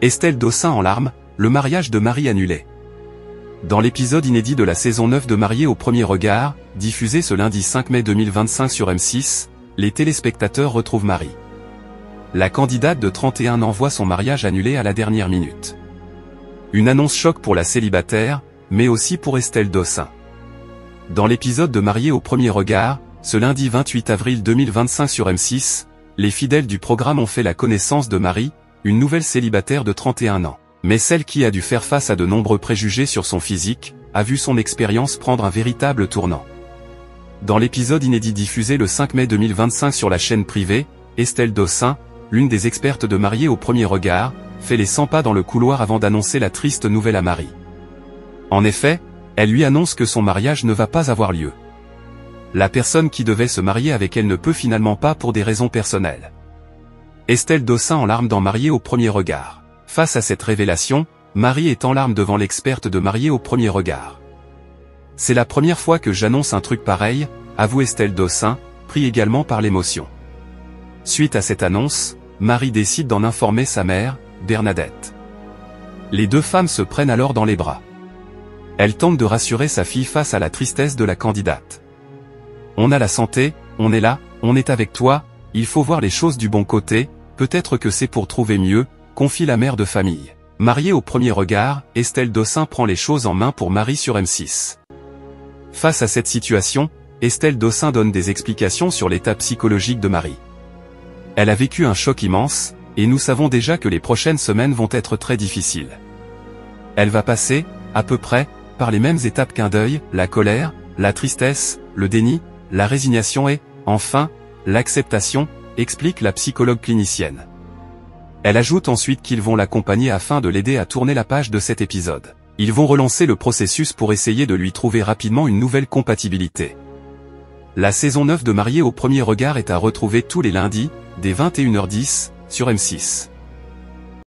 Estelle Dossin en larmes, le mariage de Marie annulé. Dans l'épisode inédit de la saison 9 de Mariés au premier regard, diffusé ce lundi 5 mai 2025 sur M6, les téléspectateurs retrouvent Marie. La candidate de 31 ans voit son mariage annulé à la dernière minute. Une annonce choc pour la célibataire, mais aussi pour Estelle Dossin. Dans l'épisode de Mariés au premier regard, ce lundi 28 avril 2025 sur M6, les fidèles du programme ont fait la connaissance de Marie, une nouvelle célibataire de 31 ans. Mais celle qui a dû faire face à de nombreux préjugés sur son physique, a vu son expérience prendre un véritable tournant. Dans l'épisode inédit diffusé le 5 mai 2025 sur la chaîne privée, Estelle Dossin, l'une des expertes de Mariés au premier regard, fait les 100 pas dans le couloir avant d'annoncer la triste nouvelle à Marie. En effet, elle lui annonce que son mariage ne va pas avoir lieu. La personne qui devait se marier avec elle ne peut finalement pas pour des raisons personnelles. Estelle Dossin en larmes dans Mariés au premier regard. Face à cette révélation, Marie est en larmes devant l'experte de Mariés au premier regard. C'est la première fois que j'annonce un truc pareil, avoue Estelle Dossin, pris également par l'émotion. Suite à cette annonce, Marie décide d'en informer sa mère, Bernadette. Les deux femmes se prennent alors dans les bras. Elle tente de rassurer sa fille face à la tristesse de la candidate. On a la santé, on est là, on est avec toi, il faut voir les choses du bon côté, peut-être que c'est pour trouver mieux, confie la mère de famille. Mariée au premier regard, Estelle Dossin prend les choses en main pour Marie sur M6. Face à cette situation, Estelle Dossin donne des explications sur l'état psychologique de Marie. Elle a vécu un choc immense, et nous savons déjà que les prochaines semaines vont être très difficiles. Elle va passer, à peu près, par les mêmes étapes qu'un deuil, la colère, la tristesse, le déni, la résignation et, enfin, l'acceptation, explique la psychologue clinicienne. Elle ajoute ensuite qu'ils vont l'accompagner afin de l'aider à tourner la page de cet épisode. Ils vont relancer le processus pour essayer de lui trouver rapidement une nouvelle compatibilité. La saison 9 de Mariés au premier regard est à retrouver tous les lundis, dès 21h10, sur M6.